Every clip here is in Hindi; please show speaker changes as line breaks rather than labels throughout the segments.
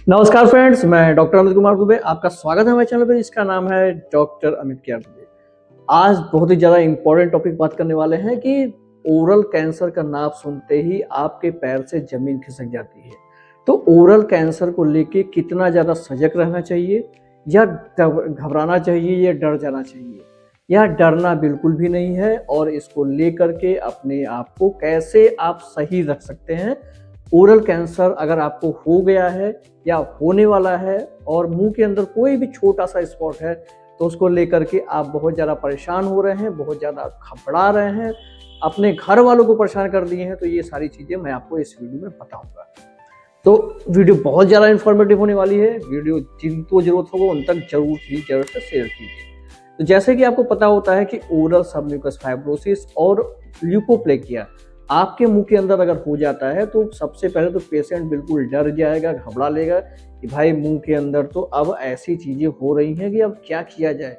नमस्कार फ्रेंड्स, मैं डॉक्टर अमित कुमार दुबे। आपका स्वागत है हमारे चैनल पे जिसका नाम है डॉक्टर अमित केयर दुबे। आज बहुत ही ज़्यादा इंपॉर्टेंट टॉपिक बात करने वाले हैं कि ओरल कैंसर का नाम सुनते ही आपके पैर से ज़मीन खिसक जाती है। तो ओरल कैंसर को लेके कितना ज़्यादा सजग रहना चाहिए या घबराना चाहिए या डर जाना चाहिए? या डरना बिल्कुल भी नहीं है और इसको लेकर के अपने आप को कैसे आप सही रख सकते हैं। ओरल कैंसर अगर आपको हो गया है या होने वाला है और मुंह के अंदर कोई भी छोटा सा स्पॉट है तो उसको लेकर के आप बहुत ज़्यादा परेशान हो रहे हैं, बहुत ज़्यादा घबरा रहे हैं, अपने घर वालों को परेशान कर दिए हैं, तो ये सारी चीज़ें मैं आपको इस वीडियो में बताऊंगा। तो वीडियो बहुत ज़्यादा इन्फॉर्मेटिव होने वाली है। वीडियो जिनको ज़रूरत होगा उन तक जरूर से शेयर कीजिए। तो जैसे कि आपको पता होता है कि ओरल सबम्यूकस फाइब्रोसिस और ल्यूकोप्लेकिया आपके मुंह के अंदर अगर हो जाता है तो सबसे पहले तो पेशेंट बिल्कुल डर जाएगा, घबरा लेगा कि भाई मुंह के अंदर तो अब ऐसी चीज़ें हो रही हैं कि अब क्या किया जाए।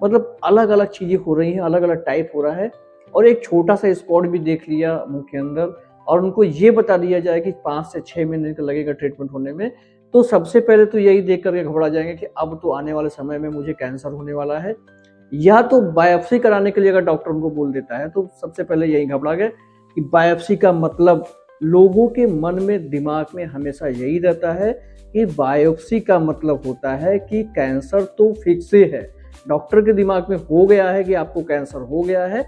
मतलब अलग अलग चीज़ें हो रही हैं, अलग अलग टाइप हो रहा है और एक छोटा सा स्पॉट भी देख लिया मुंह के अंदर और उनको ये बता दिया जाए कि 5 से 6 महीने का लगेगा ट्रीटमेंट होने में, तो सबसे पहले तो यही देख करके घबरा जाएंगे कि अब तो आने वाले समय में मुझे कैंसर होने वाला है। या तो बायोप्सी कराने के लिए अगर डॉक्टर उनको बोल देता है तो सबसे पहले यही घबरा गए कि बायोप्सी का मतलब लोगों के मन में, दिमाग में हमेशा यही रहता है कि बायोप्सी का मतलब होता है कि कैंसर तो फिक्स है। डॉक्टर के दिमाग में हो गया है कि आपको कैंसर हो गया है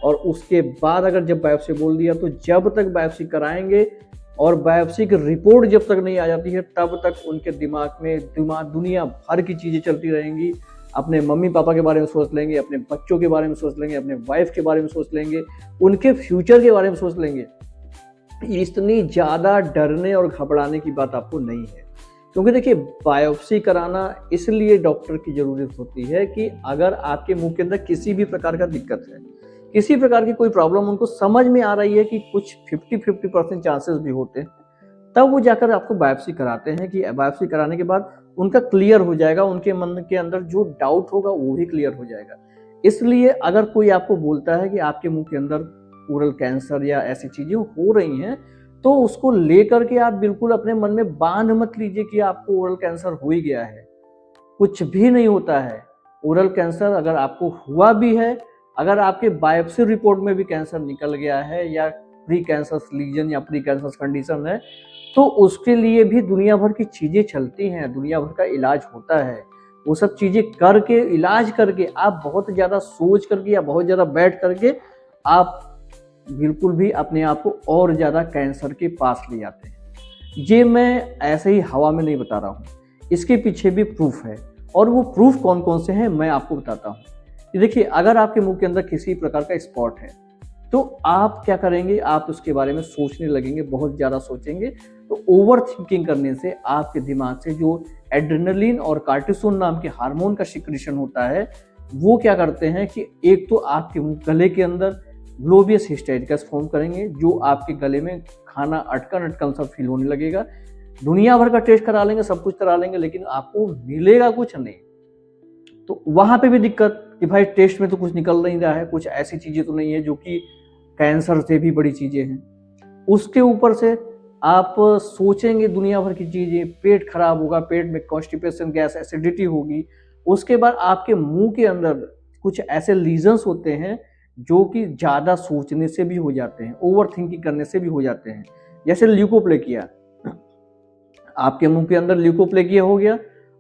और उसके बाद अगर जब बायोप्सी बोल दिया तो जब तक बायोप्सी कराएंगे और बायोप्सी की रिपोर्ट जब तक नहीं आ जाती है तब तक उनके दिमाग में दुनिया भर की चीज़ें चलती रहेंगी। अपने मम्मी पापा के बारे में सोच लेंगे, अपने बच्चों के बारे में सोच लेंगे, अपने वाइफ के बारे में सोच लेंगे, उनके फ्यूचर के बारे में सोच लेंगे। इतनी ज़्यादा डरने और घबराने की बात आपको नहीं है, क्योंकि देखिए बायोप्सी कराना इसलिए डॉक्टर की ज़रूरत होती है कि अगर आपके मुंह के अंदर किसी भी प्रकार का दिक्कत है, किसी प्रकार की कोई प्रॉब्लम उनको समझ में आ रही है कि कुछ 50% चांसेस भी होते हैं, तब वो जाकर आपको बायोप्सी कराते हैं कि बायोप्सी कराने के बाद उनका क्लियर हो जाएगा, उनके मन के अंदर जो डाउट होगा वो भी क्लियर हो जाएगा। इसलिए अगर कोई आपको बोलता है कि आपके मुंह के अंदर ओरल कैंसर या ऐसी चीजें हो रही हैं, तो उसको लेकर के आप बिल्कुल अपने मन में बांध मत लीजिए कि आपको ओरल कैंसर हो ही गया है। कुछ भी नहीं होता है। ओरल कैंसर अगर आपको हुआ भी है, अगर आपके बायोप्सी रिपोर्ट में भी कैंसर निकल गया है या प्री कैंसरस लीजन या प्री कैंसरस कंडीशन है, तो उसके लिए भी दुनिया भर की चीज़ें चलती हैं, दुनिया भर का इलाज होता है। वो सब चीज़ें करके, इलाज करके आप बहुत ज़्यादा सोच करके या बहुत ज़्यादा बैठ करके आप बिल्कुल भी अपने आप को और ज़्यादा कैंसर के पास ले जाते हैं। ये मैं ऐसे ही हवा में नहीं बता रहा हूँ, इसके पीछे भी प्रूफ है और वो प्रूफ कौन कौन से हैं मैं आपको बताता हूँ। देखिए, अगर आपके मुंह के अंदर किसी प्रकार का स्पॉट है तो आप क्या करेंगे, आप उसके बारे में सोचने लगेंगे, बहुत ज़्यादा सोचेंगे। तो ओवर थिंकिंग करने से आपके दिमाग से जो एड्रेनलिन और कार्टिसोल नाम के हार्मोन का सिक्रीशन होता है, वो क्या करते हैं कि एक तो आपके गले के अंदर ग्लोबियस हिस्टेरिकस फॉर्म करेंगे, जो आपके गले में खाना अटकन अटकन सा फील होने लगेगा। दुनिया भर का टेस्ट करा लेंगे, सब कुछ करा लेंगे, लेकिन आपको मिलेगा कुछ नहीं। तो वहाँ पे भी दिक्कत कि भाई टेस्ट में तो कुछ निकल नहीं रहा है, कुछ ऐसी चीज़ें तो नहीं है जो कि कैंसर से भी बड़ी चीज़ें हैं। उसके ऊपर से आप सोचेंगे दुनिया भर की चीज़ें, पेट खराब होगा, पेट में कॉन्स्टिपेशन, गैस, एसिडिटी होगी। उसके बाद आपके मुंह के अंदर कुछ ऐसे लीजन्स होते हैं जो कि ज़्यादा सोचने से भी हो जाते हैं, ओवर थिंकिंग करने से भी हो जाते हैं। जैसे ल्यूकोप्लेकिया, आपके मुंह के अंदर ल्यूकोप्लेकिया हो गया।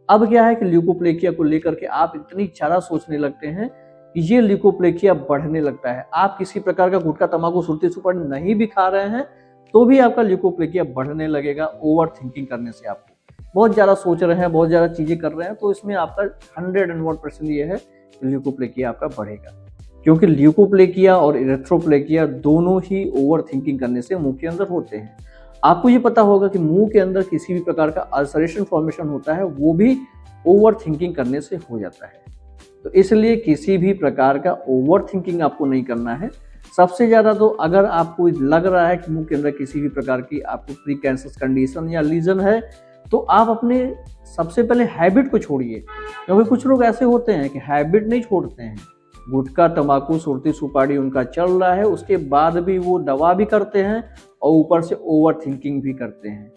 अब क्या है कि ल्यूकोप्लेकिया को लेकर के आप इतनी ज़्यादा सोचने लगते हैं कि ये ल्यूकोप्लेकिया बढ़ने लगता है। आप किसी प्रकार का गुटखा, तंबाकू, सुरती, सुपारी नहीं भी खा रहे हैं तो भी आपका ल्यूकोप्लेकिया बढ़ने लगेगा ओवर थिंकिंग करने से। आपको बहुत ज़्यादा सोच रहे हैं, बहुत ज़्यादा चीज़ें कर रहे हैं, तो इसमें आपका 101% ये है कि ल्यूकोप्लेकिया आपका बढ़ेगा, क्योंकि ल्यूकोप्लेकिया और इरेथ्रोप्लेकिया दोनों ही ओवर थिंकिंग करने से मुंह के अंदर होते हैं। आपको ये पता होगा कि मुंह के अंदर किसी भी प्रकार का अल्सरेशन फॉर्मेशन होता है, वो भी ओवर थिंकिंग करने से हो जाता है। तो इसलिए किसी भी प्रकार का ओवर थिंकिंग आपको नहीं करना है। सबसे ज़्यादा तो अगर आपको लग रहा है कि मुंह के अंदर किसी भी प्रकार की आपको प्री कैंसरस कंडीशन या लीजन है, तो आप अपने सबसे पहले हैबिट को छोड़िए, क्योंकि कुछ लोग ऐसे होते हैं कि हैबिट नहीं छोड़ते हैं। गुटखा, तंबाकू, सुरती, सुपारी उनका चल रहा है, उसके बाद भी वो दवा भी करते हैं और ऊपर से ओवर थिंकिंग भी करते हैं।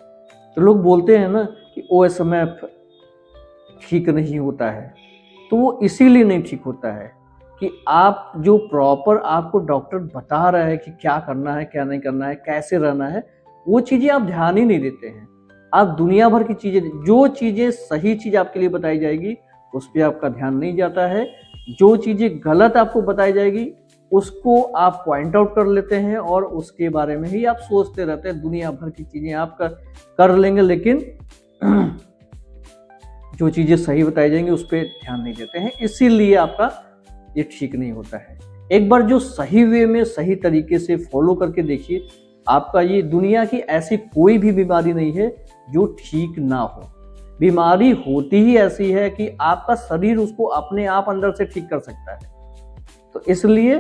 तो लोग बोलते हैं ना कि OSMF ठीक नहीं होता है, तो वो इसीलिए नहीं ठीक होता है कि आप जो प्रॉपर आपको डॉक्टर बता रहा है कि क्या करना है, क्या नहीं करना है, कैसे रहना है, वो चीज़ें आप ध्यान ही नहीं देते हैं। आप दुनिया भर की चीज़ें, जो चीज़ें सही चीज़ आपके लिए बताई जाएगी उस पर आपका ध्यान नहीं जाता है, जो चीज़ें गलत आपको बताई जाएगी उसको आप पॉइंट आउट कर लेते हैं और उसके बारे में ही आप सोचते रहते हैं। दुनिया भर की चीज़ें आप कर लेंगे, लेकिन जो चीज़ें सही बताई जाएंगी उस पर ध्यान नहीं देते हैं, इसीलिए आपका ये ठीक नहीं होता है। एक बार जो सही वे में सही तरीके से फॉलो करके देखिए, आपका ये दुनिया की ऐसी कोई भी बीमारी नहीं है जो ठीक ना हो। बीमारी होती ही ऐसी है कि आपका शरीर उसको अपने आप अंदर से ठीक कर सकता है। तो इसलिए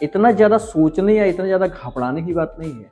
इतना ज़्यादा सोचने या इतना ज़्यादा घबराने की बात नहीं है।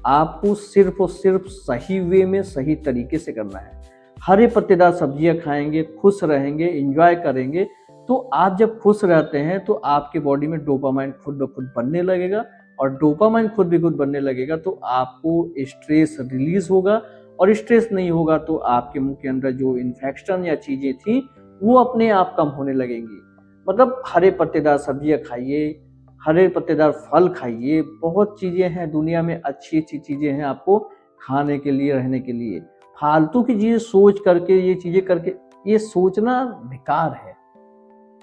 आपको सिर्फ और सिर्फ सही वे में सही तरीके से करना है। हरे पत्तेदार सब्जियां खाएंगे, खुश रहेंगे, एंजॉय करेंगे, तो आप जब खुश रहते हैं तो आपके बॉडी में डोपामाइन खुद ब खुद बनने लगेगा, और डोपामाइन खुद भी खुद बनने लगेगा तो आपको स्ट्रेस रिलीज होगा, और स्ट्रेस नहीं होगा तो आपके मुंह के अंदर जो इन्फेक्शन या चीज़ें थी वो अपने आप कम होने लगेंगी। मतलब हरे पत्तेदार सब्जियां खाइए, हरे पत्तेदार फल खाइए, बहुत चीज़ें हैं दुनिया में, अच्छी अच्छी चीज़ें हैं आपको खाने के लिए, रहने के लिए। फालतू की चीज़ें सोच करके, ये चीज़ें करके, ये सोचना बेकार है।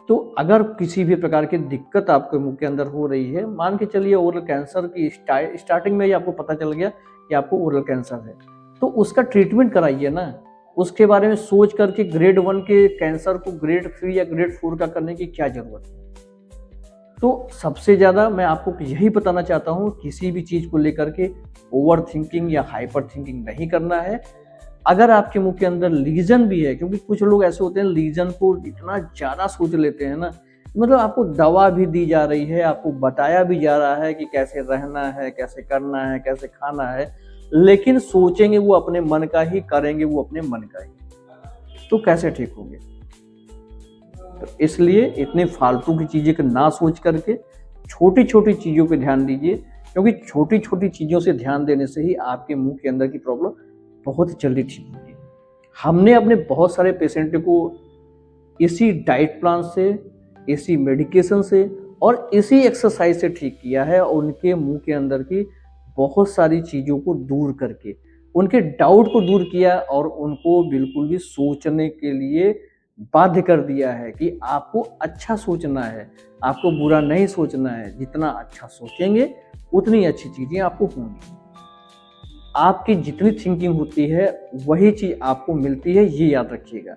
तो अगर किसी भी प्रकार की दिक्कत आपके मुंह के अंदर हो रही है, मान के चलिए ओरल कैंसर की स्टार्टिंग में ही आपको पता चल गया कि आपको ओरल कैंसर है, तो उसका ट्रीटमेंट कराइए ना। उसके बारे में सोच करके ग्रेड 1 के कैंसर को ग्रेड 3 या ग्रेड 4 का करने की क्या जरूरत है। तो सबसे ज़्यादा मैं आपको यही बताना चाहता हूँ, किसी भी चीज़ को लेकर के ओवर थिंकिंग या हाइपर थिंकिंग नहीं करना है। अगर आपके मुंह के अंदर लीजन भी है, क्योंकि कुछ लोग ऐसे होते हैं लीजन को इतना ज़्यादा सोच लेते हैं ना, मतलब आपको दवा भी दी जा रही है, आपको बताया भी जा रहा है कि कैसे रहना है, कैसे करना है, कैसे खाना है, लेकिन सोचेंगे वो अपने मन का ही, करेंगे वो अपने मन का ही, तो कैसे ठीक होंगे। तो इसलिए इतनी फालतू की चीज़ें को ना सोच करके छोटी छोटी चीज़ों पे ध्यान दीजिए, क्योंकि छोटी छोटी चीज़ों से ध्यान देने से ही आपके मुंह के अंदर की प्रॉब्लम बहुत जल्दी ठीक होगी। हमने अपने बहुत सारे पेशेंट को इसी डाइट प्लान से, इसी मेडिकेशन से और इसी एक्सरसाइज से ठीक किया है, और उनके मुंह के अंदर की बहुत सारी चीज़ों को दूर करके, उनके डाउट को दूर किया और उनको बिल्कुल भी सोचने के लिए बाध्य कर दिया है कि आपको अच्छा सोचना है, आपको बुरा नहीं सोचना है। जितना अच्छा सोचेंगे उतनी अच्छी चीज़ें आपको होंगी। आपकी जितनी थिंकिंग होती है वही चीज़ आपको मिलती है, ये याद रखिएगा।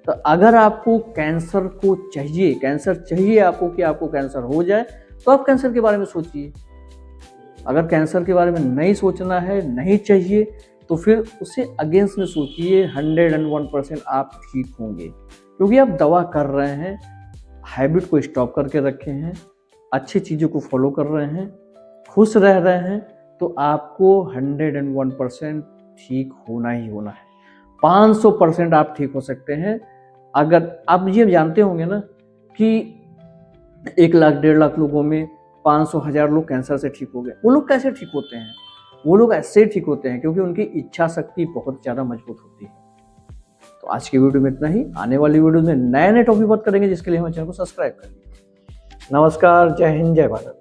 तो अगर आपको कैंसर को चाहिए, कैंसर चाहिए आपको कि आपको कैंसर हो जाए, तो आप कैंसर के बारे में सोचिए। अगर कैंसर के बारे में नहीं सोचना है, नहीं चाहिए, तो फिर उससे अगेंस्ट में सोचिए। 101% आप ठीक होंगे, क्योंकि आप दवा कर रहे हैं, हैबिट को स्टॉप करके रखे हैं, अच्छी चीज़ों को फॉलो कर रहे हैं, खुश रह रहे हैं, तो आपको 101% ठीक होना ही होना है। 500% आप ठीक हो सकते हैं। अगर आप ये जानते होंगे ना कि 1 लाख 1.5 लाख लोगों में 500,000 लोग कैंसर से ठीक हो गए। वो लोग कैसे ठीक होते हैं? वो लोग ऐसे ठीक होते हैं क्योंकि उनकी इच्छा शक्ति बहुत ज़्यादा मजबूत होती है। तो आज की वीडियो में इतना ही। आने वाली वीडियो में नए नए टॉपिक बात करेंगे, जिसके लिए हमारे चैनल को सब्सक्राइब करिए। नमस्कार, जय हिंद, जय भारत।